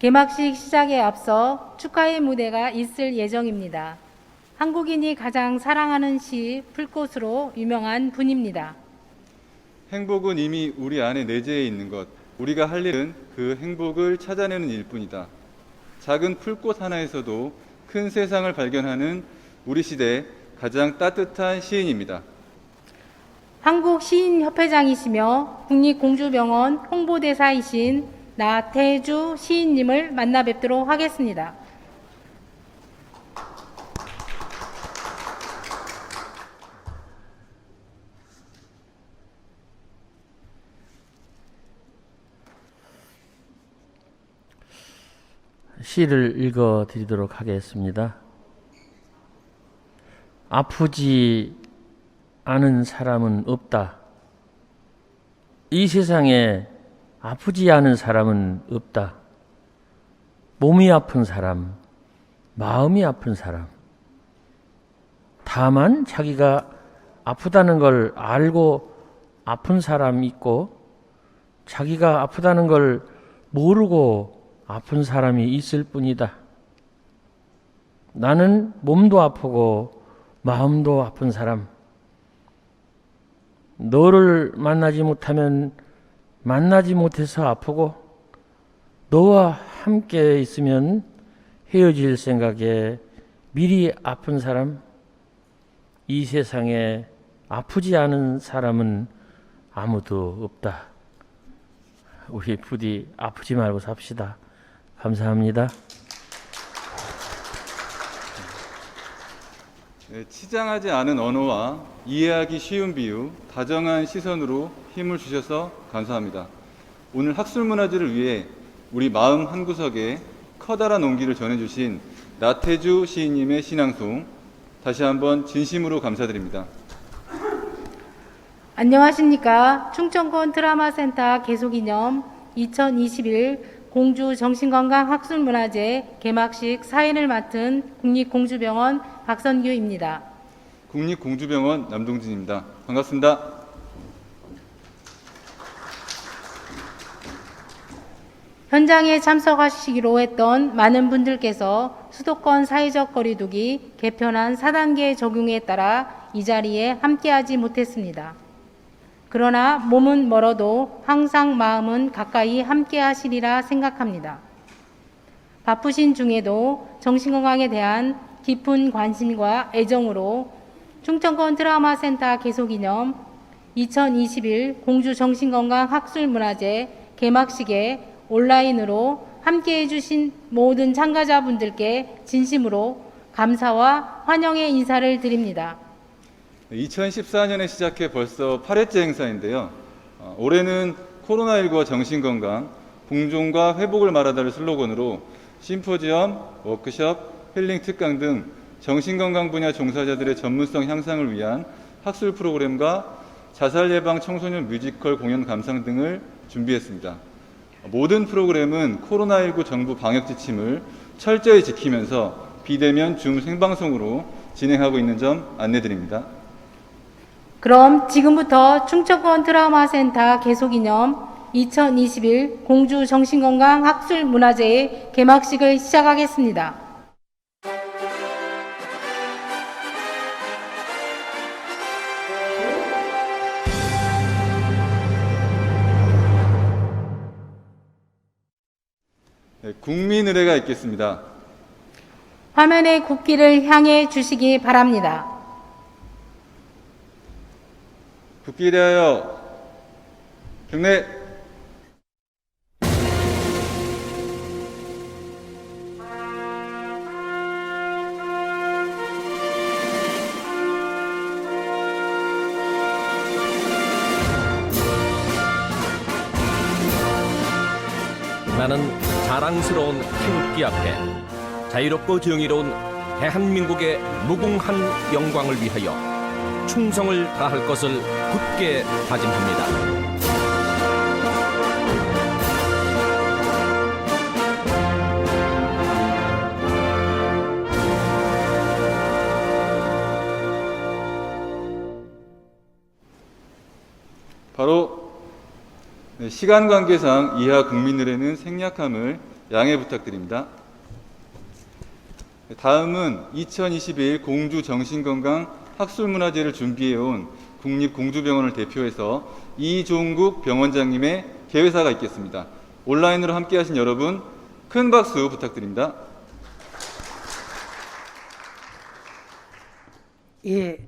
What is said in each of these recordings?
개막식 시작에 앞서 축하의 무대가 있을 예정입니다. 한국인이 가장 사랑하는 시 풀꽃으로 유명한 분입니다. 행복은 이미 우리 안에 내재해 있는 것. 우리가 할 일은 그 행복을 찾아내는 일뿐이다. 작은 풀꽃 하나에서도 큰 세상을 발견하는 우리 시대의 가장 따뜻한 시인입니다. 한국시인협회장이시며 국립공주병원 홍보대사이신 나태주 시인님을 만나 뵙도록 하겠습니다. 시를 읽어 드리도록 하겠습니다. 아프지 않은 사람은 없다. 이 세상에 아프지 않은 사람은 없다. 몸이 아픈 사람, 마음이 아픈 사람. 다만 자기가 아프다는 걸 알고 아픈 사람이 있고 자기가 아프다는 걸 모르고 아픈 사람이 있을 뿐이다. 나는 몸도 아프고 마음도 아픈 사람. 너를 만나지 못하면 만나지 못해서 아프고 너와 함께 있으면 헤어질 생각에 미리 아픈 사람. 이 세상에 아프지 않은 사람은 아무도 없다. 우리 부디 아프지 말고 삽시다. 감사합니다. 치장하지 않은 언어와 이해하기 쉬운 비유, 다정한 시선으로 힘을 주셔서 감사합니다. 오늘 학술문화제를 위해 우리 마음 한구석에 커다란 온기를 전해주신 나태주 시인님의 신앙송 다시 한번 진심으로 감사드립니다. 안녕하십니까. 충청권 트라우마센터 개소기념 2021 공주 정신건강학술문화제 개막식 사회를 맡은 국립공주병원 박선규입니다. 국립공주병원 남동진입니다. 반갑습니다. 현장에 참석하시기로 했던 많은 분들께서 수도권 사회적 거리두기 개편안 4단계 적용에 따라 이 자리에 함께하지 못했습니다. 그러나 몸은 멀어도 항상 마음은 가까이 함께하시리라 생각합니다. 바쁘신 중에도 정신건강에 대한 깊은 관심과 애정으로 충청권 트라우마센터 개소기념 2021 공주 정신건강학술문화제 개막식에 온라인으로 함께해 주신 모든 참가자분들께 진심으로 감사와 환영의 인사를 드립니다. 2014년에 시작해 벌써 8회째 행사인데요. 올해는 코로나19와 정신건강, 공존과 회복을 말하다를 슬로건으로 심포지엄, 워크숍, 힐링 특강 등 정신건강 분야 종사자들의 전문성 향상을 위한 학술 프로그램과 자살 예방 청소년 뮤지컬 공연 감상 등을 준비했습니다. 모든 프로그램은 코로나19 정부 방역 지침을 철저히 지키면서 비대면 줌 생방송으로 진행하고 있는 점 안내드립니다. 그럼 지금부터 충청권 트라우마센터 개소기념 2021 공주 정신건강학술문화제의 개막식을 시작하겠습니다. 국민의례가 있겠습니다. 화면의 국기를 향해 주시기 바랍니다. 국기에 대하여 경례. 나는 자랑스러운 태극기 앞에 자유롭고 정의로운 대한민국의 무궁한 영광을 위하여 충성을 다할 것을 굳게 다짐합니다. 바로 시간 관계상 이하 국민들에는 생략함을 양해 부탁드립니다. 다음은 2021 공주 정신건강 학술문화제를 준비해온 국립공주병원을 대표해서 이종국 병원장님의 개회사가 있겠습니다. 온라인으로 함께하신 여러분 큰 박수 부탁드립니다. 예,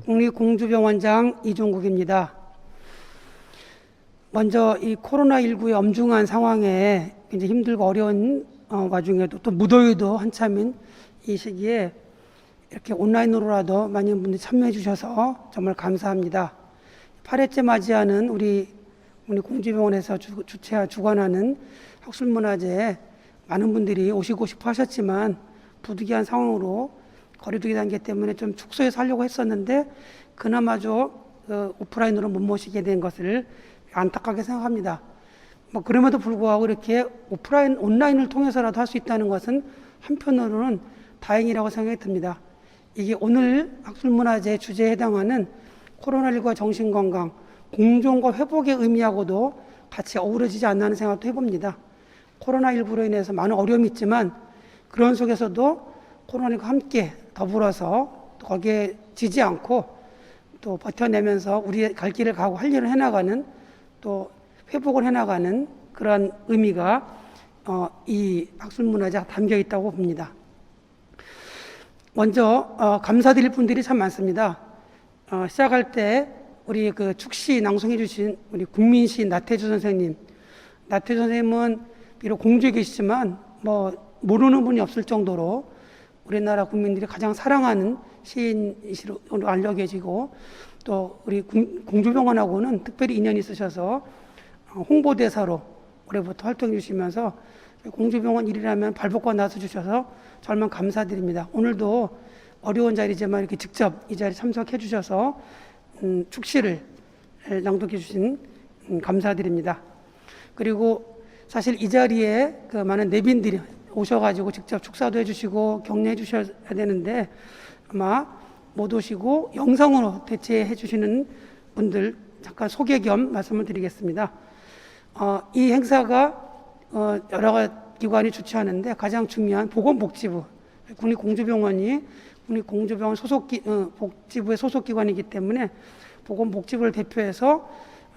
국립공주병원장 이종국입니다. 먼저 이 코로나19의 엄중한 상황에 굉장히 힘들고 어려운 와중에도 또 무더위도 한참인 이 시기에 이렇게 온라인으로라도 많은 분들이 참여해 주셔서 정말 감사합니다. 8회째 맞이하는 우리 공주병원에서 주관하는 학술문화제에 많은 분들이 오시고 싶어 하셨지만 부득이한 상황으로 거리두기 단계 때문에 좀 축소해서 하려고 했었는데 그나마저 오프라인으로 못 모시게 된 것을 안타깝게 생각합니다. 그럼에도 불구하고 이렇게 온라인을 통해서라도 할 수 있다는 것은 한편으로는 다행이라고 생각이 듭니다. 이게 오늘 학술문화제 주제에 해당하는 코로나19와 정신건강, 공존과 회복의 의미하고도 같이 어우러지지 않나 하는 생각도 해봅니다. 코로나19로 인해서 많은 어려움이 있지만 그런 속에서도 코로나19와 함께 더불어서 거기에 지지 않고 또 버텨내면서 우리의 갈 길을 가고 할 일을 해나가는 또 회복을 해나가는 그런 의미가 이 학술문화제가 담겨 있다고 봅니다. 먼저 감사드릴 분들이 참 많습니다. 시작할 때 우리 그 축시 낭송해 주신 우리 국민시 나태주 선생님. 나태주 선생님은 비록 공주에 계시지만 모르는 분이 없을 정도로 우리나라 국민들이 가장 사랑하는 시인이시로 알려 계시고 또 우리 공주병원하고는 특별히 인연이 있으셔서 홍보대사로 올해부터 활동해 주시면서 공주병원 일이라면 발벗고 나서 주셔서 정말 감사드립니다. 오늘도 어려운 자리지만 이렇게 직접 이 자리에 참석해 주셔서 축시를 낭독해 주신 감사드립니다. 그리고 사실 이 자리에 그 많은 내빈들이 오셔가지고 직접 축사도 해주시고 격려해 주셔야 되는데 아마 못 오시고 영상으로 대체해 주시는 분들 잠깐 소개 겸 말씀을 드리겠습니다. 이 행사가 여러 기관이 주최하는데 가장 중요한 보건복지부, 국립공주병원이 국립공주병원 복지부의 소속기관이기 때문에 보건복지부를 대표해서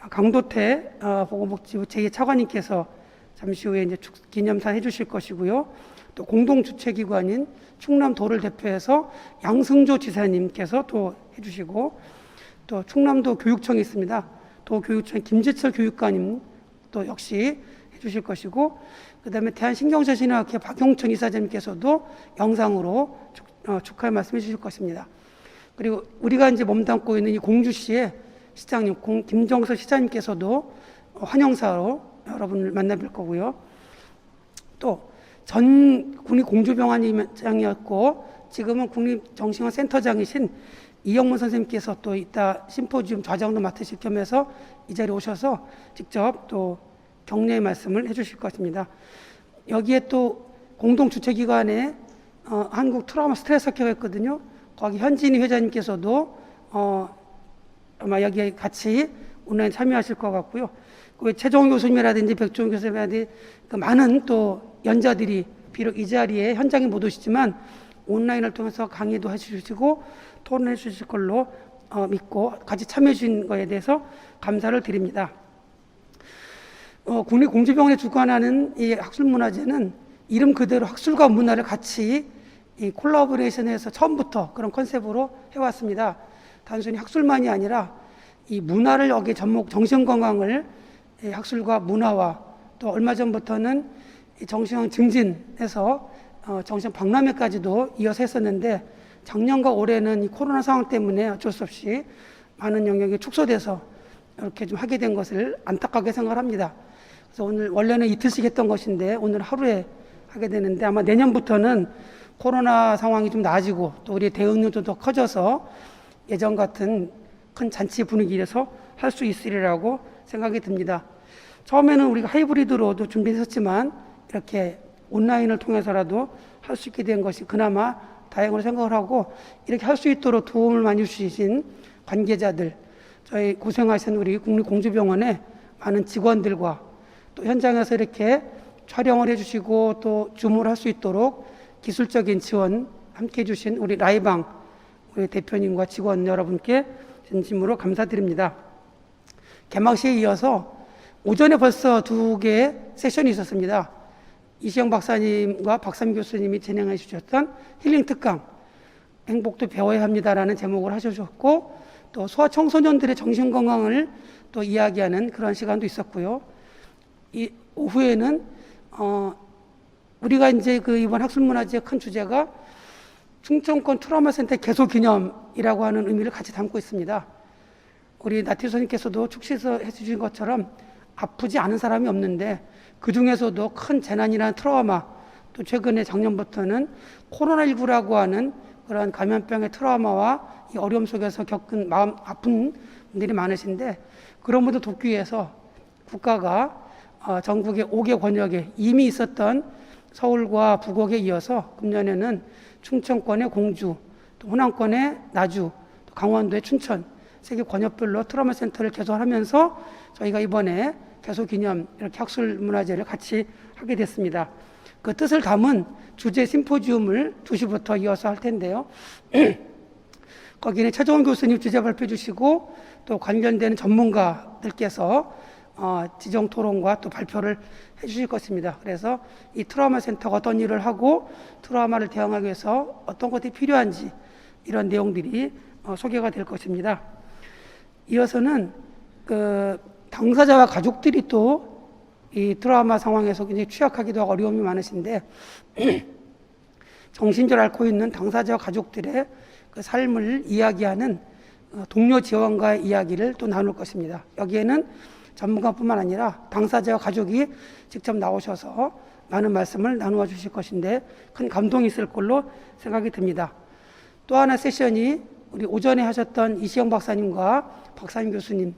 강도태 보건복지부 제2차관님께서 잠시 후에 이제 기념사 해주실 것이고요. 또 공동주최기관인 충남도를 대표해서 양승조 지사님께서 또 해주시고 또 충남도 교육청이 있습니다. 도교육청 김재철 교육관님 또 역시 해주실 것이고 그 다음에 대한신경정신의학회 박용천 이사장님께서도 영상으로 축하의 말씀해 주실 것입니다. 그리고 우리가 이제 몸담고 있는 이 공주시의 시장님 김정서 시장님께서도 환영사로 여러분을 만나뵐 거고요. 또 전 국립공주병원장이었고 지금은 국립정신건센터장이신 이영문 선생님께서 또 이따 심포지움 좌장도 맡으실 겸해서 이 자리에 오셔서 직접 또 격려의 말씀을 해주실 것입니다. 여기에 또 공동 주최기관에 한국 트라우마 스트레스 학회가 있거든요. 거기 현진희 회장님께서도 아마 여기에 같이 온라인 참여하실 것 같고요. 그 최종 교수님이라든지 백종원 교수님이라든지 그 많은 또 연자들이 비록 이 자리에 현장에 못 오시지만 온라인을 통해서 강의도 해주시고 토론해 주실 걸로 믿고 같이 참여해 주신 것에 대해서 감사를 드립니다. 국립공주병원에 주관하는 이 학술문화제는 이름 그대로 학술과 문화를 같이 이 콜라보레이션해서 처음부터 그런 컨셉으로 해왔습니다. 단순히 학술만이 아니라 이 문화를 여기에 정신건강을 학술과 문화와 또 얼마 전부터는 정신건강 증진해서 정신 박람회까지도 이어서 했었는데 작년과 올해는 이 코로나 상황 때문에 어쩔 수 없이 많은 영역이 축소돼서 이렇게 좀 하게 된 것을 안타깝게 생각합니다. 그래서 오늘 원래는 이틀씩 했던 것인데 오늘 하루에 하게 되는데 아마 내년부터는 코로나 상황이 좀 나아지고 또 우리 대응률도 더 커져서 예전 같은 큰 잔치 분위기에서 할 수 있으리라고 생각이 듭니다. 처음에는 우리가 하이브리드로도 준비했었지만 이렇게 온라인을 통해서라도 할 수 있게 된 것이 그나마 다행으로 생각을 하고 이렇게 할 수 있도록 도움을 많이 주신 관계자들, 저희 고생하신 우리 국립공주병원의 많은 직원들과 또 현장에서 이렇게 촬영을 해주시고 또 줌을 할 수 있도록 기술적인 지원 함께 해주신 우리 라이방 우리 대표님과 직원 여러분께 진심으로 감사드립니다. 개막식에 이어서 오전에 벌써 2개의 세션이 있었습니다. 이시영 박사님과 박삼 교수님이 진행해 주셨던 힐링 특강, 행복도 배워야 합니다라는 제목을 하셔주셨고, 또 소아청소년들의 정신건강을 또 이야기하는 그런 시간도 있었고요. 이 오후에는 우리가 이제 그 이번 학술문화제의 큰 주제가 충청권 트라우마센터 개소 기념이라고 하는 의미를 같이 담고 있습니다. 우리 나태주 선생님께서도 축시에서 해주신 것처럼 아프지 않은 사람이 없는데 그 중에서도 큰 재난이나 트라우마, 또 최근에 작년부터는 코로나19라고 하는 그런 감염병의 트라우마와 이 어려움 속에서 겪은 마음 아픈 분들이 많으신데, 그런 분들 돕기 위해서 국가가 전국의 5개 권역에 이미 있었던 서울과 부곡에 이어서 금년에는 충청권의 공주, 또 호남권의 나주, 또 강원도의 춘천, 3개 권역별로 트라우마 센터를 개설하면서 저희가 이번에 개소 기념 이렇게 학술 문화제를 같이 하게 됐습니다. 그 뜻을 담은 주제 심포지움을 2시부터 이어서 할 텐데요. 거기는 최종원 교수님 주제 발표해 주시고 또 관련되는 전문가들께서 지정 토론과 또 발표를 해 주실 것입니다. 그래서 이 트라우마 센터가 어떤 일을 하고 트라우마를 대응하기 위해서 어떤 것들이 필요한지 이런 내용들이 소개가 될 것입니다. 이어서는 그 당사자와 가족들이 또 이 트라우마 상황에서 굉장히 취약하기도 하고 어려움이 많으신데 정신적으로 앓고 있는 당사자와 가족들의 그 삶을 이야기하는 동료 지원가의 이야기를 또 나눌 것입니다. 여기에는 전문가뿐만 아니라 당사자와 가족이 직접 나오셔서 많은 말씀을 나누어 주실 것인데 큰 감동이 있을 걸로 생각이 듭니다. 또 하나 세션이 우리 오전에 하셨던 이시영 박사님과 박사님 교수님,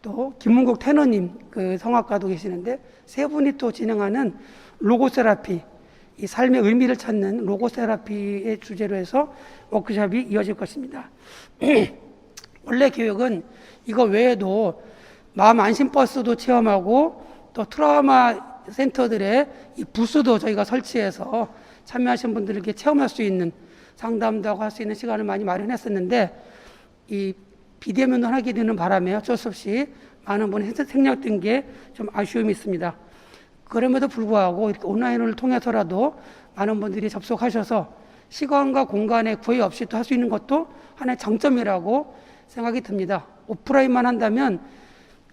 또 김문국 테너님, 그 성악가도 계시는데 세 분이 또 진행하는 로고세라피, 이 삶의 의미를 찾는 로고세라피의 주제로 해서 워크숍이 이어질 것입니다. 원래 계획은 이거 외에도 마음 안심 버스도 체험하고 또 트라우마 센터들의 이 부스도 저희가 설치해서 참여하신 분들에게 체험할 수 있는, 상담도 하고 할 수 있는 시간을 많이 마련했었는데 이 비대면을 하게 되는 바람에 어쩔 수 없이 많은 분이 생략된 게 좀 아쉬움이 있습니다. 그럼에도 불구하고 이렇게 온라인을 통해서라도 많은 분들이 접속하셔서 시간과 공간에 구애 없이 또 할 수 있는 것도 하나의 장점이라고 생각이 듭니다. 오프라인만 한다면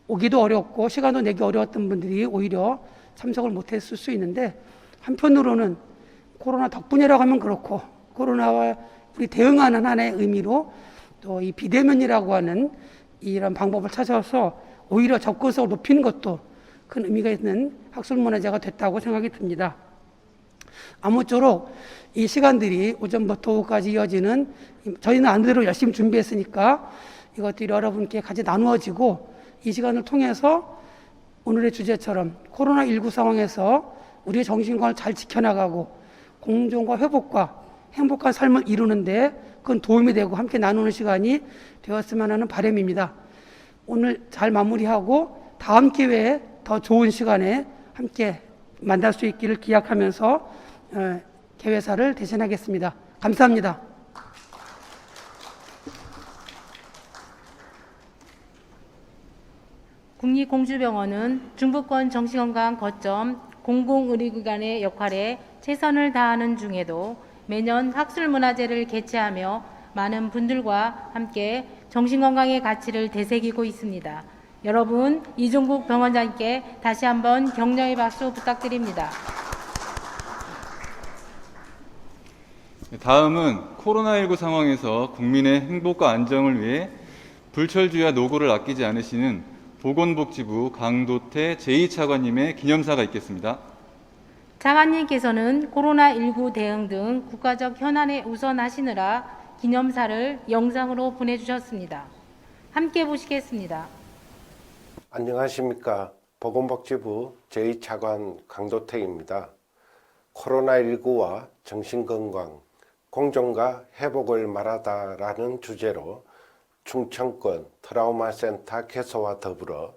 오기도 어렵고 시간도 내기 어려웠던 분들이 오히려 참석을 못했을 수 있는데, 한편으로는 코로나 덕분이라고 하면 그렇고 코로나와 우리 대응하는 하나의 의미로 또 이 비대면이라고 하는 이런 방법을 찾아서 오히려 접근성을 높이는 것도 큰 의미가 있는 학술문화제가 됐다고 생각이 듭니다. 아무쪼록 이 시간들이 오전부터 오후까지 이어지는, 저희는 안대로 열심히 준비했으니까 이것들이 여러분께 같이 나누어지고 이 시간을 통해서 오늘의 주제처럼 코로나19 상황에서 우리의 정신건강을 잘 지켜나가고 공존과 회복과 행복한 삶을 이루는데 그건 도움이 되고 함께 나누는 시간이 되었으면 하는 바람입니다. 오늘 잘 마무리하고 다음 기회에 더 좋은 시간에 함께 만날 수 있기를 기약하면서 개회사를 대신하겠습니다. 감사합니다. 국립공주병원은 중부권 정신건강 거점 공공의료기관의 역할에 최선을 다하는 중에도 매년 학술문화제를 개최하며 많은 분들과 함께 정신건강의 가치를 되새기고 있습니다. 여러분, 이종국 병원장님께 다시 한번 격려의 박수 부탁드립니다. 다음은 코로나19 상황에서 국민의 행복과 안정을 위해 불철주야 노고를 아끼지 않으시는 보건복지부 강도태 제2차관님의 기념사가 있겠습니다. 차관님께서는 코로나19 대응 등 국가적 현안에 우선하시느라 기념사를 영상으로 보내주셨습니다. 함께 보시겠습니다. 안녕하십니까. 보건복지부 제2차관 강도택입니다. 코로나19와 정신건강, 공존과 회복을 말하다라는 주제로 충청권 트라우마 센터 개소와 더불어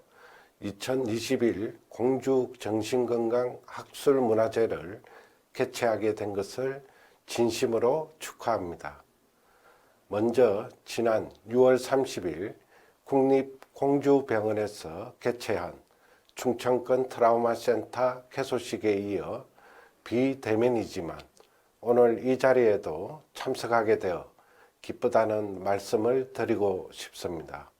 2021 공주 정신건강 학술문화제를 개최하게 된 것을 진심으로 축하합니다. 먼저 지난 6월 30일 국립공주병원에서 개최한 충청권 트라우마센터 개소식에 이어 비대면이지만 오늘 이 자리에도 참석하게 되어 기쁘다는 말씀을 드리고 싶습니다.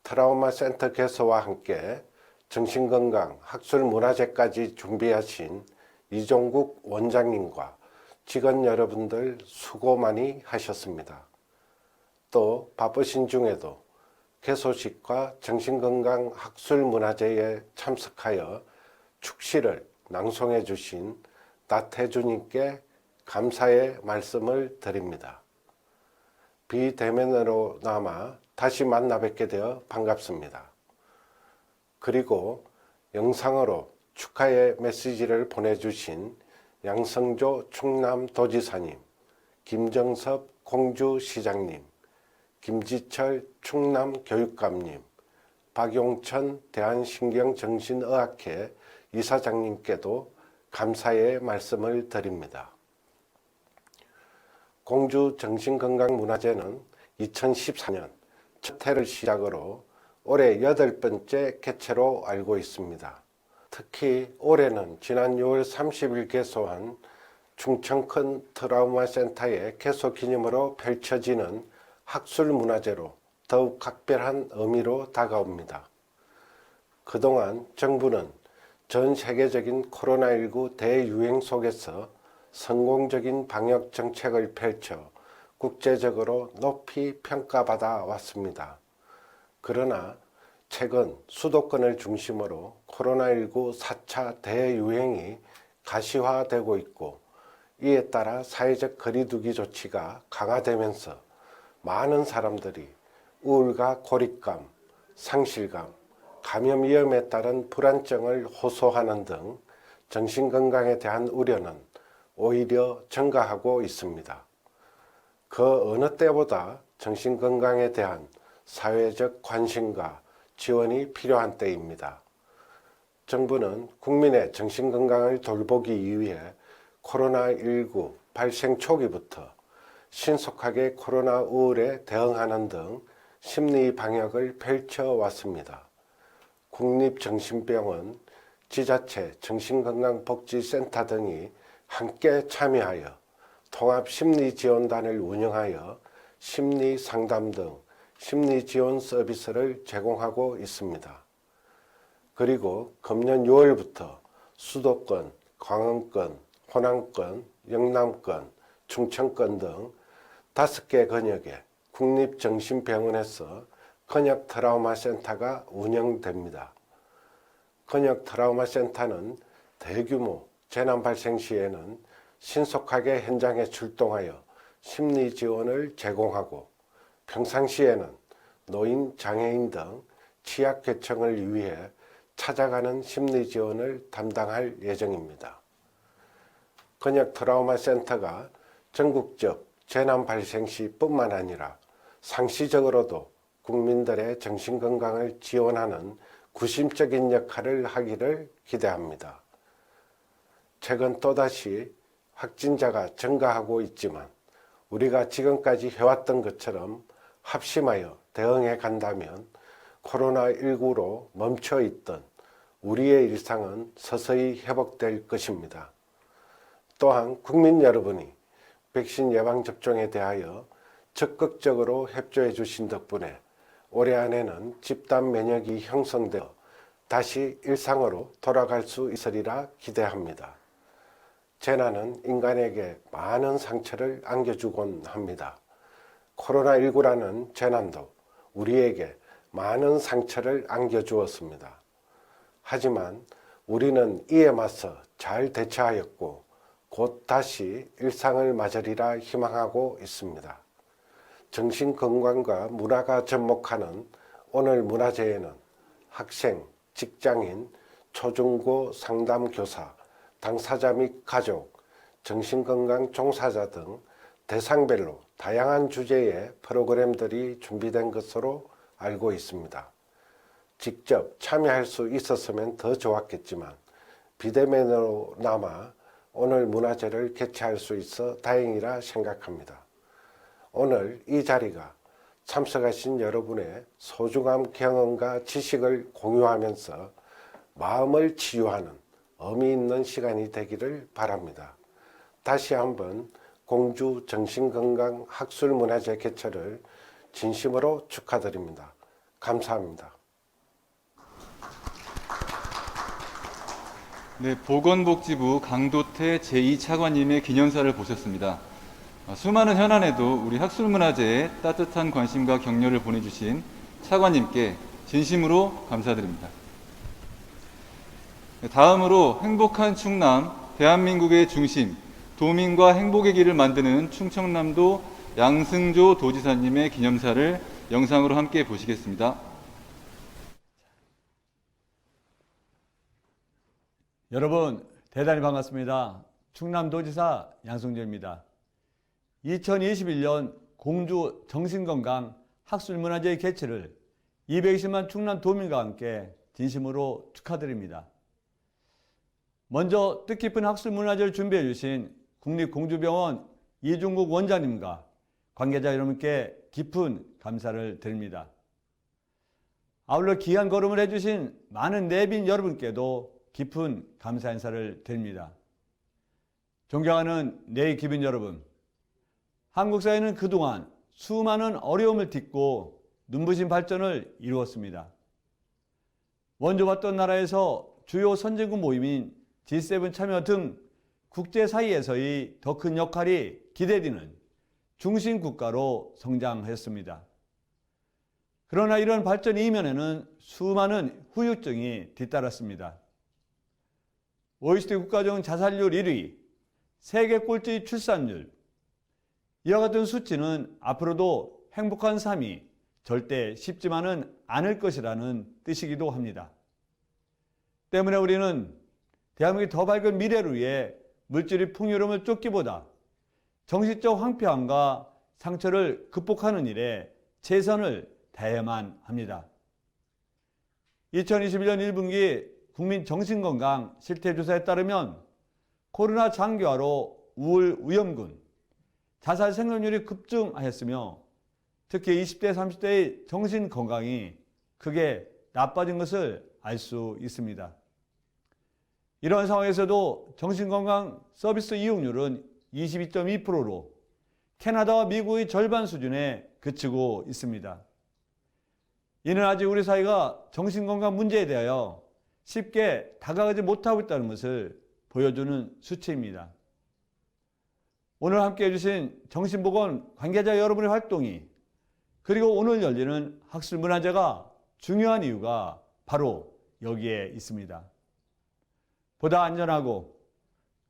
트라우마 센터 개소와 함께 정신건강 학술문화제까지 준비하신 이종국 원장님과 직원 여러분들 수고 많이 하셨습니다. 또 바쁘신 중에도 개소식과 정신건강 학술문화제에 참석하여 축시를 낭송해 주신 나태주님께 감사의 말씀을 드립니다. 비대면으로나마 다시 만나 뵙게 되어 반갑습니다. 그리고 영상으로 축하의 메시지를 보내주신 양성조 충남도지사님, 김정섭 공주시장님, 김지철 충남교육감님, 박용천 대한신경정신의학회 이사장님께도 감사의 말씀을 드립니다. 공주 정신건강문화제는 2014년 첫 해를 시작으로 올해 8번째 개최로 알고 있습니다. 특히 올해는 지난 6월 30일 개소한 충청권 트라우마 센터의 개소 기념으로 펼쳐지는 학술문화제로 더욱 각별한 의미로 다가옵니다. 그동안 정부는 전 세계적인 코로나19 대유행 속에서 성공적인 방역 정책을 펼쳐 국제적으로 높이 평가받아 왔습니다. 그러나 최근 수도권을 중심으로 코로나19 4차 대유행이 가시화되고 있고 이에 따라 사회적 거리두기 조치가 강화되면서 많은 사람들이 우울과 고립감, 상실감, 감염 위험에 따른 불안증을 호소하는 등 정신건강에 대한 우려는 오히려 증가하고 있습니다. 그 어느 때보다 정신건강에 대한 사회적 관심과 지원이 필요한 때입니다. 정부는 국민의 정신건강을 돌보기 위해 코로나19 발생 초기부터 신속하게 코로나 우울에 대응하는 등 심리 방역을 펼쳐왔습니다. 국립정신병원, 지자체 정신건강복지센터 등이 함께 참여하여 통합심리지원단을 운영하여 심리상담 등 심리지원 서비스를 제공하고 있습니다. 그리고 금년 6월부터 수도권, 광원권, 호남권, 영남권, 충청권 등 5개 권역의 국립정신병원에서 권역 트라우마 센터가 운영됩니다. 권역 트라우마 센터는 대규모 재난 발생 시에는 신속하게 현장에 출동하여 심리 지원을 제공하고 평상시에는 노인, 장애인 등 취약계층을 위해 찾아가는 심리 지원을 담당할 예정입니다. 권역 트라우마 센터가 전국적 재난 발생 시뿐만 아니라 상시적으로도 국민들의 정신건강을 지원하는 구심적인 역할을 하기를 기대합니다. 최근 또다시 확진자가 증가하고 있지만 우리가 지금까지 해왔던 것처럼 합심하여 대응해 간다면 코로나19로 멈춰있던 우리의 일상은 서서히 회복될 것입니다. 또한 국민 여러분이 백신 예방접종에 대하여 적극적으로 협조해 주신 덕분에 올해 안에는 집단 면역이 형성되어 다시 일상으로 돌아갈 수 있으리라 기대합니다. 재난은 인간에게 많은 상처를 안겨주곤 합니다. 코로나19라는 재난도 우리에게 많은 상처를 안겨주었습니다. 하지만 우리는 이에 맞서 잘 대처하였고 곧 다시 일상을 맞으리라 희망하고 있습니다. 정신건강과 문화가 접목하는 오늘 문화제에는 학생, 직장인, 초중고 상담교사, 당사자 및 가족, 정신건강 종사자 등 대상별로 다양한 주제의 프로그램들이 준비된 것으로 알고 있습니다. 직접 참여할 수 있었으면 더 좋았겠지만 비대면으로나마 오늘 문화제를 개최할 수 있어 다행이라 생각합니다. 오늘 이 자리가 참석하신 여러분의 소중한 경험과 지식을 공유하면서 마음을 치유하는 의미 있는 시간이 되기를 바랍니다. 다시 한번 공주 정신건강학술문화제 개최를 진심으로 축하드립니다. 감사합니다. 네, 보건복지부 강도태 제2차관님의 기념사를 보셨습니다. 수많은 현안에도 우리 학술문화제에 따뜻한 관심과 격려를 보내주신 차관님께 진심으로 감사드립니다. 다음으로 행복한 충남, 대한민국의 중심, 도민과 행복의 길을 만드는 충청남도 양승조 도지사님의 기념사를 영상으로 함께 보시겠습니다. 여러분 대단히 반갑습니다. 충남도지사 양승조입니다. 2021년 공주 정신건강 학술문화제 개최를 220만 충남 도민과 함께 진심으로 축하드립니다. 먼저 뜻깊은 학술문화제를 준비해 주신 국립공주병원 이중국 원장님과 관계자 여러분께 깊은 감사를 드립니다. 아울러 귀한 걸음을 해주신 많은 내빈 여러분께도 깊은 감사 인사를 드립니다. 존경하는 내의 기빈 여러분, 한국 사회는 그동안 수많은 어려움을 딛고 눈부신 발전을 이루었습니다. 먼저 봤던 나라에서 주요 선진국 모임인 G7 참여 등 국제사회에서의 더 큰 역할이 기대되는 중심국가로 성장했습니다. 그러나 이런 발전 이면에는 수많은 후유증이 뒤따랐습니다. OECD 국가 중 자살률 1위, 세계 꼴찌 출산율, 이와 같은 수치는 앞으로도 행복한 삶이 절대 쉽지만은 않을 것이라는 뜻이기도 합니다. 때문에 우리는 대한민국의 더 밝은 미래를 위해 물질의 풍요로움을 쫓기보다 정신적 황폐함과 상처를 극복하는 일에 최선을 다해야만 합니다. 2021년 1분기 국민 정신건강 실태조사에 따르면 코로나 장기화로 우울, 위험군, 자살 생존율이 급증하였으며 특히 20대, 30대의 정신건강이 크게 나빠진 것을 알 수 있습니다. 이런 상황에서도 정신건강 서비스 이용률은 22.2%로 캐나다와 미국의 절반 수준에 그치고 있습니다. 이는 아직 우리 사회가 정신건강 문제에 대하여 쉽게 다가가지 못하고 있다는 것을 보여주는 수치입니다. 오늘 함께 해주신 정신보건 관계자 여러분의 활동이 그리고 오늘 열리는 학술문화제가 중요한 이유가 바로 여기에 있습니다. 보다 안전하고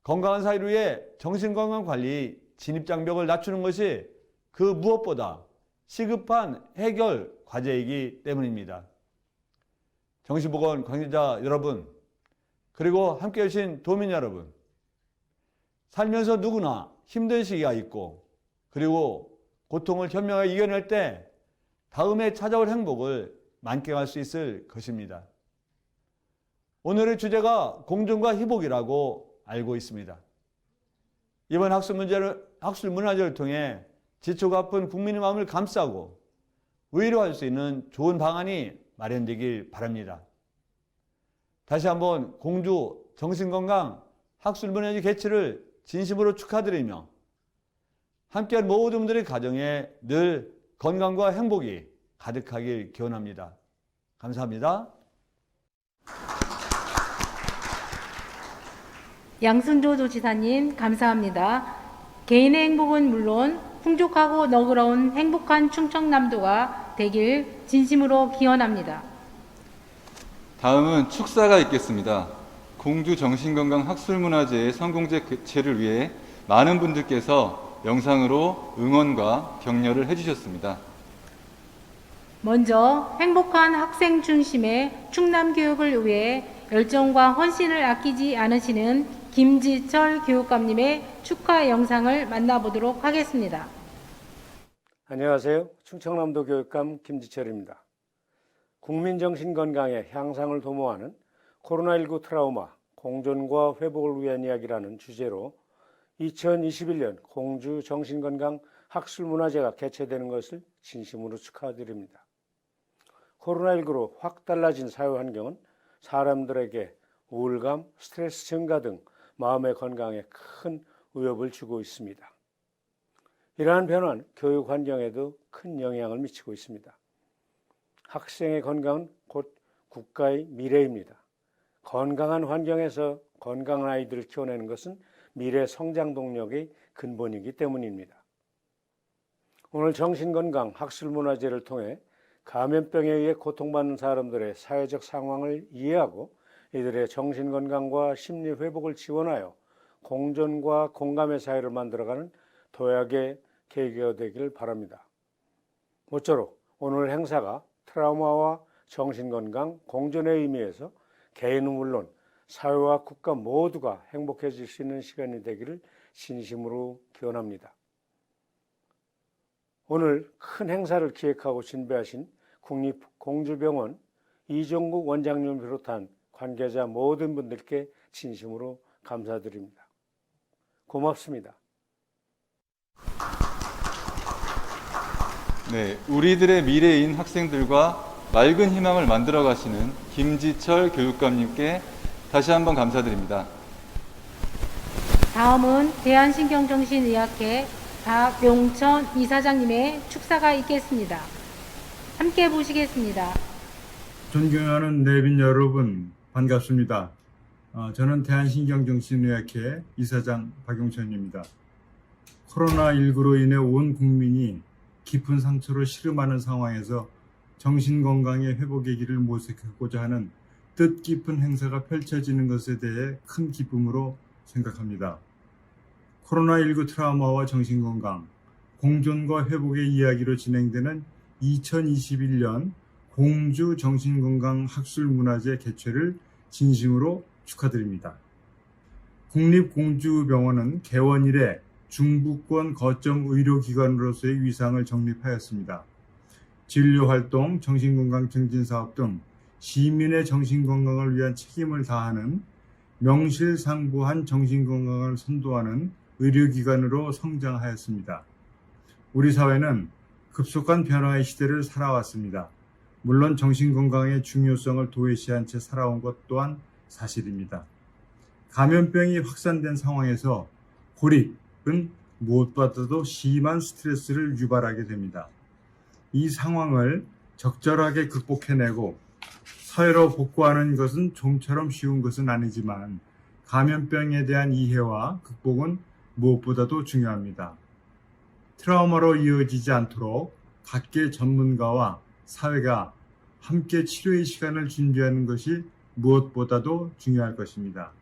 건강한 사회를 위해 정신건강관리 진입장벽을 낮추는 것이 그 무엇보다 시급한 해결 과제이기 때문입니다. 정신보건 관계자 여러분, 그리고 함께 해주신 도민 여러분, 살면서 누구나 힘든 시기가 있고 그리고 고통을 현명하게 이겨낼 때 다음에 찾아올 행복을 만끽할 수 있을 것입니다. 오늘의 주제가 공존과 희복이라고 알고 있습니다. 이번 학술문화제를 통해 지치고 아픈 국민의 마음을 감싸고 위로할 수 있는 좋은 방안이 마련되길 바랍니다. 다시 한번 공주 정신건강 학술문화제 개최를 진심으로 축하드리며 함께한 모든 분들의 가정에 늘 건강과 행복이 가득하길 기원합니다. 감사합니다. 양승조 도지사님 감사합니다. 개인의 행복은 물론 풍족하고 너그러운 행복한 충청남도가 되길 진심으로 기원합니다. 다음은 축사가 있겠습니다. 공주 정신건강 학술문화제의 성공제 개최를 위해 많은 분들께서 영상으로 응원과 격려를 해주셨습니다. 먼저 행복한 학생 중심의 충남교육을 위해 열정과 헌신을 아끼지 않으시는 김지철 교육감님의 축하 영상을 만나보도록 하겠습니다. 안녕하세요. 충청남도 교육감 김지철입니다. 국민정신건강의 향상을 도모하는 코로나19 트라우마, 공존과 회복을 위한 이야기라는 주제로 2021년 공주 정신건강 학술문화제가 개최되는 것을 진심으로 축하드립니다. 코로나19로 확 달라진 사회 환경은 사람들에게 우울감, 스트레스 증가 등 마음의 건강에 큰 위협을 주고 있습니다. 이러한 변화는 교육 환경에도 큰 영향을 미치고 있습니다. 학생의 건강은 곧 국가의 미래입니다. 건강한 환경에서 건강한 아이들을 키워내는 것은 미래 성장 동력의 근본이기 때문입니다. 오늘 정신건강 학술문화제를 통해 감염병에 의해 고통받는 사람들의 사회적 상황을 이해하고 이들의 정신건강과 심리회복을 지원하여 공존과 공감의 사회를 만들어가는 도약의 계기가 되기를 바랍니다. 모쪼록 오늘 행사가 트라우마와 정신건강 공존의 의미에서 개인은 물론 사회와 국가 모두가 행복해질 수 있는 시간이 되기를 진심으로 기원합니다. 오늘 큰 행사를 기획하고 준비하신 국립공주병원 이종국 원장님을 비롯한 관계자 모든 분들께 진심으로 감사드립니다. 고맙습니다. 네, 우리들의 미래인 학생들과 맑은 희망을 만들어 가시는 김지철 교육감님께 다시 한번 감사드립니다. 다음은 대한신경정신의학회 박용천 이사장님의 축사가 있겠습니다. 함께 보시겠습니다. 존경하는 내빈 여러분, 반갑습니다. 저는 대한신경정신의학회 이사장 박용천입니다. 코로나19로 인해 온 국민이 깊은 상처로 시름하는 상황에서 정신건강의 회복의 길을 모색하고자 하는 뜻깊은 행사가 펼쳐지는 것에 대해 큰 기쁨으로 생각합니다. 코로나19 트라우마와 정신건강, 공존과 회복의 이야기로 진행되는 2021년 공주 정신건강 학술문화제 개최를 진심으로 축하드립니다. 국립공주병원은 개원 이래 중부권 거점 의료기관으로서의 위상을 정립하였습니다. 진료활동, 정신건강 증진사업 등 시민의 정신건강을 위한 책임을 다하는 명실상부한 정신건강을 선도하는 의료기관으로 성장하였습니다. 우리 사회는 급속한 변화의 시대를 살아왔습니다. 물론 정신건강의 중요성을 도외시한 채 살아온 것 또한 사실입니다. 감염병이 확산된 상황에서 고립은 무엇보다도 심한 스트레스를 유발하게 됩니다. 이 상황을 적절하게 극복해내고 사회로 복구하는 것은 좀처럼 쉬운 것은 아니지만 감염병에 대한 이해와 극복은 무엇보다도 중요합니다. 트라우마로 이어지지 않도록 각계 전문가와 사회가 함께 치료의 시간을 준비하는 것이 무엇보다도 중요할 것입니다.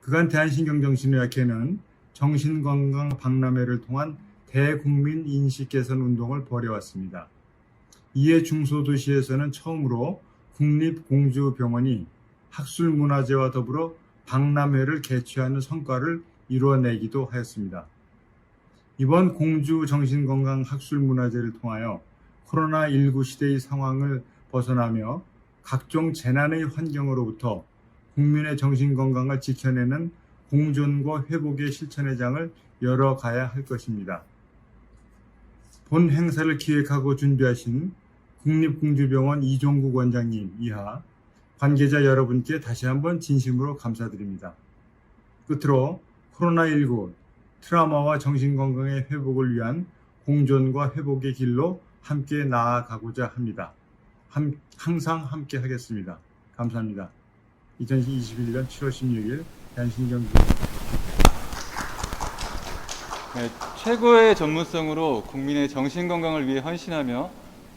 그간 대한신경정신의학회는 정신건강 박람회를 통한 대국민 인식 개선 운동을 벌여왔습니다. 이에 중소도시에서는 처음으로 국립공주병원이 학술문화제와 더불어 박람회를 개최하는 성과를 이루어내기도 하였습니다. 이번 공주 정신건강 학술문화제를 통하여 코로나19 시대의 상황을 벗어나며 각종 재난의 환경으로부터 국민의 정신건강을 지켜내는 공존과 회복의 실천의 장을 열어가야 할 것입니다. 본 행사를 기획하고 준비하신 국립공주병원 이종국 원장님 이하 관계자 여러분께 다시 한번 진심으로 감사드립니다. 끝으로 코로나19 트라우마와 정신건강의 회복을 위한 공존과 회복의 길로 함께 나아가고자 합니다. 항상 함께 하겠습니다. 감사합니다. 2021년 7월 16일 대한신경정신의학회 네, 최고의 전문성으로 국민의 정신건강을 위해 헌신하며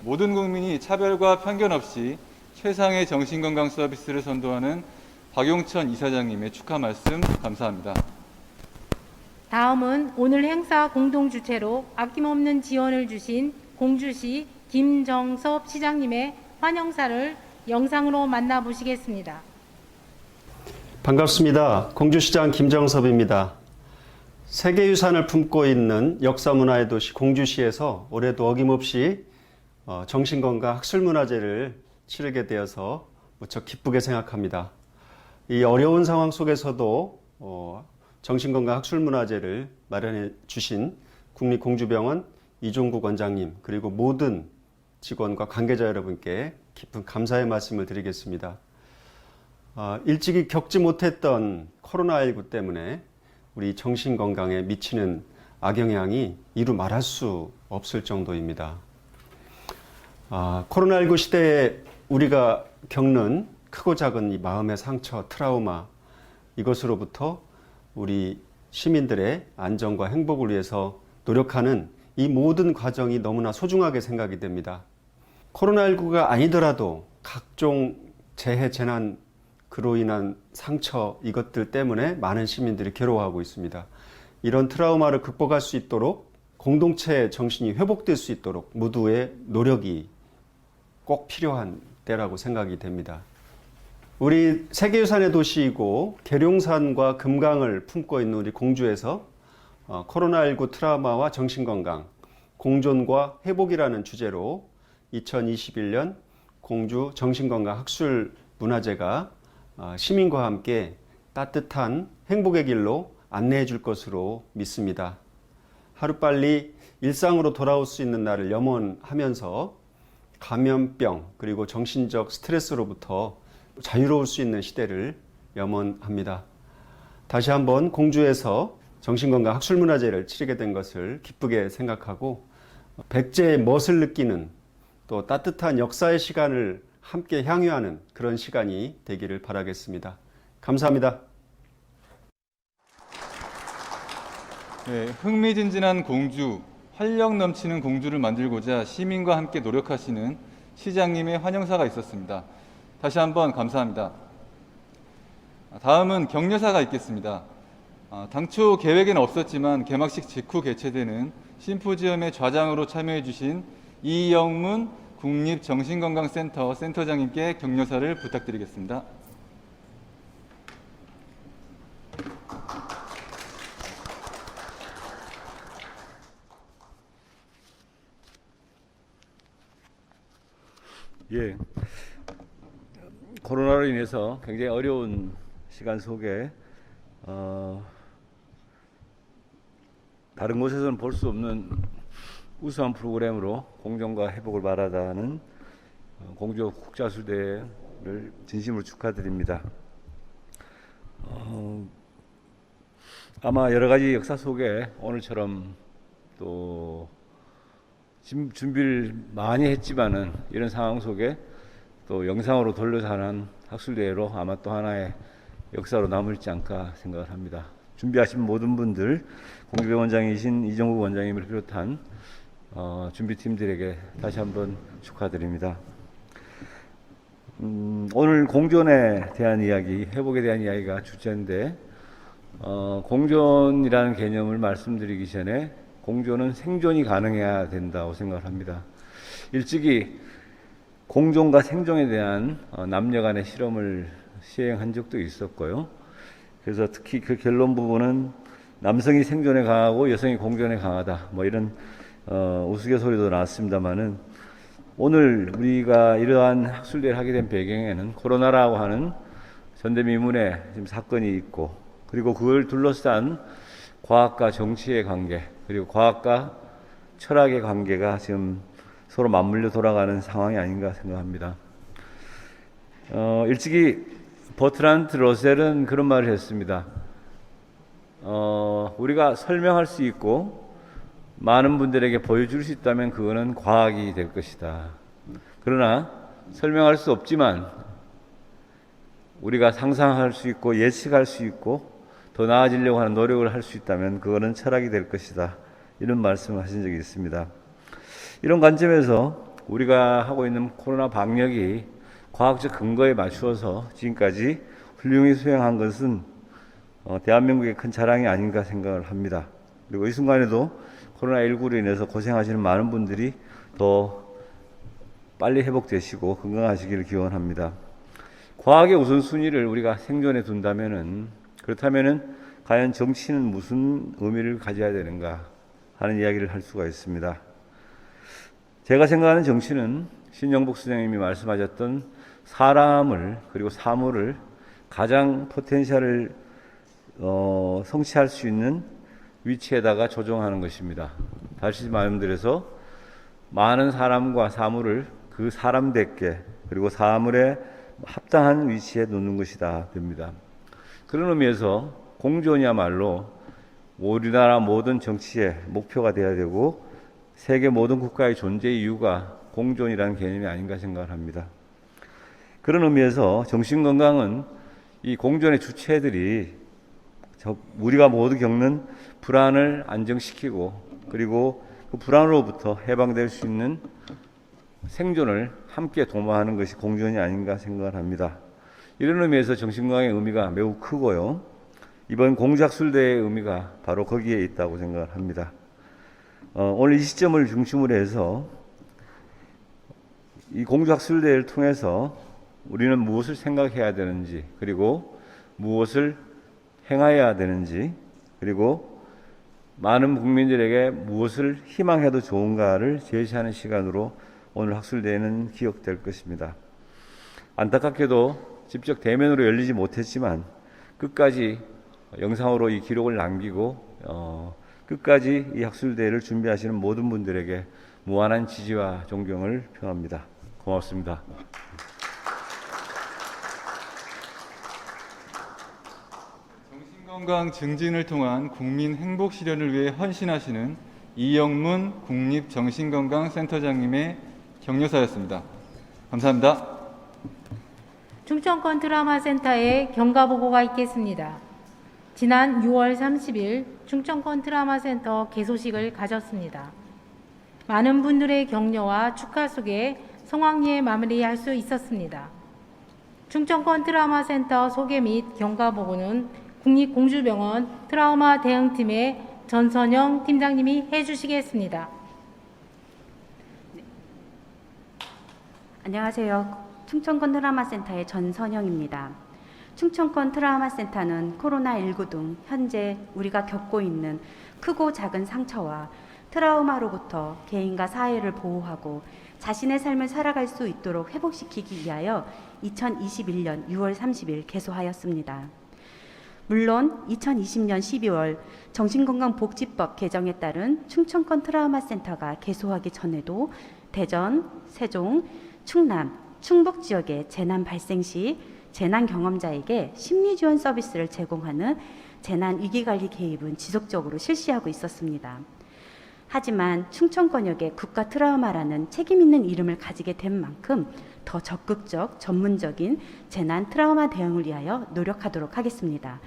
모든 국민이 차별과 편견 없이 최상의 정신건강 서비스를 선도하는 박용천 이사장님의 축하 말씀 감사합니다. 다음은 오늘 행사 공동주최로 아낌없는 지원을 주신 공주시 김정섭 시장님의 환영사를 영상으로 만나보시겠습니다. 반갑습니다. 공주시장 김정섭입니다. 세계유산을 품고 있는 역사문화의 도시 공주시에서 올해도 어김없이 정신건강 학술문화제를 치르게 되어서 무척 기쁘게 생각합니다. 이 어려운 상황 속에서도 정신건강학술문화제를 마련해 주신 국립공주병원 이종국 원장님 그리고 모든 직원과 관계자 여러분께 깊은 감사의 말씀을 드리겠습니다. 일찍이 겪지 못했던 코로나19 때문에 우리 정신건강에 미치는 악영향이 이루 말할 수 없을 정도입니다. 코로나19 시대에 우리가 겪는 크고 작은 이 마음의 상처, 트라우마, 이것으로부터 우리 시민들의 안전과 행복을 위해서 노력하는 이 모든 과정이 너무나 소중하게 생각이 됩니다. 코로나19가 아니더라도 각종 재해, 재난, 그로 인한 상처, 이것들 때문에 많은 시민들이 괴로워하고 있습니다. 이런 트라우마를 극복할 수 있도록 공동체 정신이 회복될 수 있도록 모두의 노력이 꼭 필요한 때라고 생각이 됩니다. 우리 세계유산의 도시이고 계룡산과 금강을 품고 있는 우리 공주에서 코로나19 트라우마와 정신건강, 공존과 회복이라는 주제로 2021년 공주 정신건강 학술 문화제가 시민과 함께 따뜻한 행복의 길로 안내해 줄 것으로 믿습니다. 하루빨리 일상으로 돌아올 수 있는 날을 염원하면서 감염병 그리고 정신적 스트레스로부터 자유로울 수 있는 시대를 염원합니다. 다시 한번 공주에서 정신건강 학술문화제를 치르게 된 것을 기쁘게 생각하고 백제의 멋을 느끼는 또 따뜻한 역사의 시간을 함께 향유하는 그런 시간이 되기를 바라겠습니다. 감사합니다. 네, 흥미진진한 공주, 활력 넘치는 공주를 만들고자 시민과 함께 노력하시는 시장님의 환영사가 있었습니다. 다시 한번 감사합니다. 다음은 격려사가 있겠습니다. 당초 계획에는 없었지만 개막식 직후 개최되는 심포지엄의 좌장으로 참여해 주신 이영문 국립정신건강센터 센터장님께 격려사를 부탁드리겠습니다. 예, 코로나로 인해서 굉장히 어려운 시간 속에 다른 곳에서는 볼 수 없는 우수한 프로그램으로 공존과 회복을 바라다는 공주 국제학술대회를 진심으로 축하드립니다. 아마 여러 가지 역사 속에 오늘처럼 또 준비를 많이 했지만은 이런 상황 속에 또 영상으로 돌려서 하는 학술대회로 아마 또 하나의 역사로 남을지 않을까 생각을 합니다. 준비하신 모든 분들, 공주병 원장이신 이종국 원장님을 비롯한 준비팀들에게 다시 한번 축하드립니다. 오늘 공존에 대한 이야기, 회복에 대한 이야기가 주제인데 공존이라는 개념을 말씀드리기 전에 공존은 생존이 가능해야 된다고 생각을 합니다. 일찍이 공존과 생존에 대한 남녀 간의 실험을 시행한 적도 있었고요. 그래서 특히 그 결론 부분은 남성이 생존에 강하고 여성이 공존에 강하다, 뭐 이런 우스갯소리도 나왔습니다만은 오늘 우리가 이러한 학술대회를 하게 된 배경에는 코로나라고 하는 전대미문의 지금 사건이 있고, 그리고 그걸 둘러싼 과학과 정치의 관계, 그리고 과학과 철학의 관계가 지금 서로 맞물려 돌아가는 상황이 아닌가 생각합니다. 일찍이 버트란드 러셀은 그런 말을 했습니다. 우리가 설명할 수 있고 많은 분들에게 보여줄 수 있다면 그거는 과학이 될 것이다. 그러나 설명할 수 없지만 우리가 상상할 수 있고 예측할 수 있고 더 나아지려고 하는 노력을 할 수 있다면 그거는 철학이 될 것이다. 이런 말씀을 하신 적이 있습니다. 이런 관점에서 우리가 하고 있는 코로나 방역이 과학적 근거에 맞추어서 지금까지 훌륭히 수행한 것은 대한민국의 큰 자랑이 아닌가 생각을 합니다. 그리고 이 순간에도 코로나19로 인해서 고생하시는 많은 분들이 더 빨리 회복되시고 건강하시기를 기원합니다. 과학의 우선순위를 우리가 생존에 그렇다면은 과연 정치는 무슨 의미를 가져야 되는가 하는 이야기를 할 수가 있습니다. 제가 생각하는 정치는 신영복 선생님이 말씀하셨던 사람을 그리고 사물을 가장 포텐셜을 성취할 수 있는 위치에다가 조정하는 것입니다. 다시 말씀드려서 많은 사람과 사물을 그 사람답게 그리고 사물에 합당한 위치에 놓는 것이다 됩니다. 그런 의미에서 공존이야말로 우리나라 모든 정치의 목표가 되어야 되고 세계 모든 국가의 존재 이유가 공존이라는 개념이 아닌가 생각을 합니다. 그런 의미에서 정신건강은 이 공존의 주체들이 우리가 모두 겪는 불안을 안정시키고 그리고 그 불안으로부터 해방될 수 있는 생존을 함께 도모하는 것이 공존이 아닌가 생각을 합니다. 이런 의미에서 정신건강의 의미가 매우 크고요. 이번 공주학술대의 의미가 바로 거기에 있다고 생각을 합니다. 오늘 이 시점을 중심으로 해서 이 공주학술대회를 통해서 우리는 무엇을 생각해야 되는지 그리고 무엇을 행해야 되는지 그리고 많은 국민들에게 무엇을 희망해도 좋은가를 제시하는 시간으로 오늘 학술대회는 기억될 것입니다. 안타깝게도 직접 대면으로 열리지 못했지만 끝까지 영상으로 이 기록을 남기고 끝까지 이 학술대회를 준비하시는 모든 분들에게 무한한 지지와 존경을 표합니다. 고맙습니다. 정신건강 증진을 통한 국민 행복 실현을 위해 헌신하시는 이영문 국립정신건강센터장님의 격려사였습니다. 감사합니다. 충청권 트라우마센터에 경과보고가 있겠습니다. 지난 6월 30일 충청권 트라우마센터 개소식을 가졌습니다. 많은 분들의 격려와 축하 속에 성황리에 마무리할 수 있었습니다. 충청권 트라우마센터 소개 및 경과보고는 국립공주병원 트라우마 대응팀의 전선영 팀장님이 해주시겠습니다. 안녕하세요. 충청권 트라우마센터의 전선영입니다. 충청권 트라우마센터는 코로나19 등 현재 우리가 겪고 있는 크고 작은 상처와 트라우마로부터 개인과 사회를 보호하고 자신의 삶을 살아갈 수 있도록 회복시키기 위하여 2021년 6월 30일 개소하였습니다. 물론 2020년 12월 정신건강복지법 개정에 따른 충청권 트라우마센터가 개소하기 전에도 대전, 세종, 충남, 충북 지역의 재난 발생 시 재난 경험자에게 심리지원 서비스를 제공하는 재난 위기관리 개입은 지속적으로 실시하고 있었습니다. 하지만 충청권역의 국가 트라우마라는 책임 있는 이름을 가지게 된 만큼 더 적극적, 전문적인 재난 트라우마 대응을 위하여 노력하도록 하겠습니다.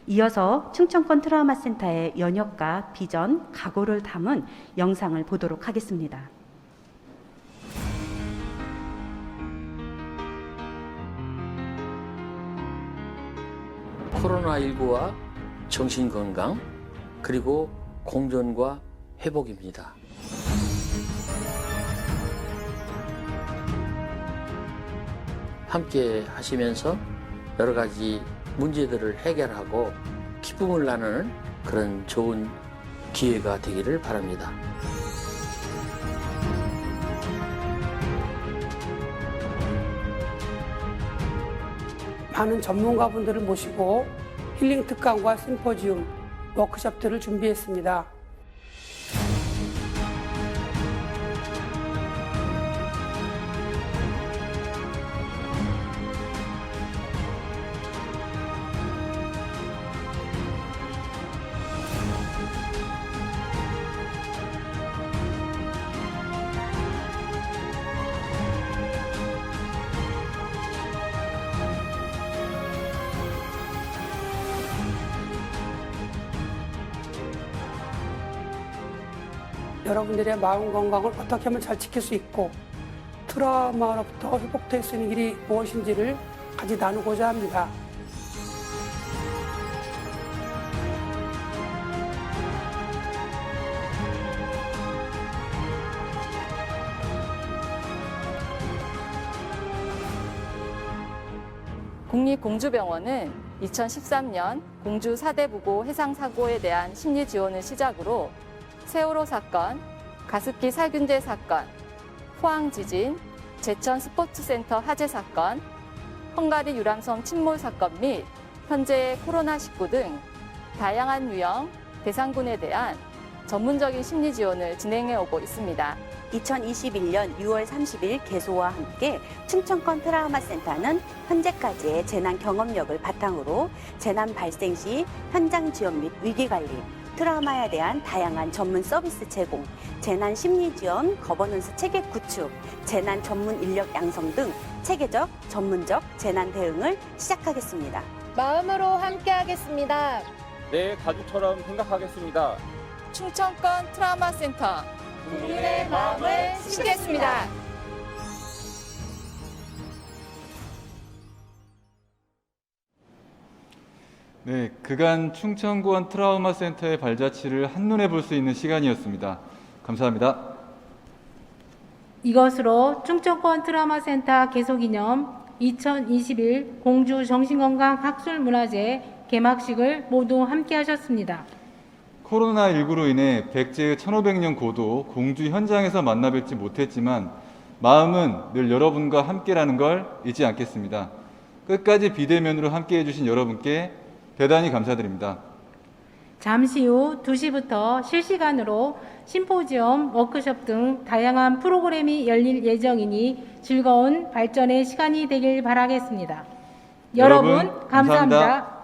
이어서 충청권 트라우마센터의 연역과 비전, 각오를 담은 영상을 보도록 하겠습니다. 코로나19와 정신건강 그리고 공존과 회복입니다. 함께 하시면서 여러 가지 문제들을 해결하고 기쁨을 나누는 그런 좋은 기회가 되기를 바랍니다. 많은 전문가분들을 모시고 힐링 특강과 심포지움, 워크숍들을 준비했습니다. 여러분들의 마음 건강을 어떻게 하면 잘 지킬 수 있고 트라우마로부터 회복될 수 있는 길이 무엇인지를 같이 나누고자 합니다. 국립공주병원은 2013년 공주 사대부고 해상사고에 대한 심리지원을 시작으로 세월호 사건, 가습기 살균제 사건, 포항 지진, 제천 스포츠센터 화재 사건, 헝가리 유람선 침몰 사건 및 현재의 코로나19 등 다양한 유형 대상군에 대한 전문적인 심리 지원을 진행해 오고 있습니다. 2021년 6월 30일 개소와 함께 충청권 트라우마 센터는 현재까지의 재난 경험력을 바탕으로 재난 발생 시 현장 지원 및 위기 관리, 트라우마에 대한 다양한 전문 서비스 제공, 재난 심리 지원, 거버넌스 체계 구축, 재난 전문 인력 양성 등 체계적, 전문적 재난 대응을 시작하겠습니다. 마음으로 함께하겠습니다. 내 가족처럼 생각하겠습니다. 충청권 트라우마 센터 국민의 마음을 싣겠습니다. 네, 그간 충청권 트라우마 센터의 발자취를 한눈에 볼 수 있는 시간이었습니다. 감사합니다. 이것으로 충청권 트라우마 센터 개소기념 2021 공주 정신건강학술문화제 개막식을 모두 함께 하셨습니다. 코로나19로 인해 백제의 1500년 고도 공주 현장에서 만나 뵙지 못했지만 마음은 늘 여러분과 함께라는 걸 잊지 않겠습니다. 끝까지 비대면으로 함께해 주신 여러분께 대단히 감사드립니다. 잠시 후 2시부터 실시간으로 심포지엄, 워크숍 등 다양한 프로그램이 열릴 예정이니 즐거운 발전의 시간이 되길 바라겠습니다. 여러분 감사합니다.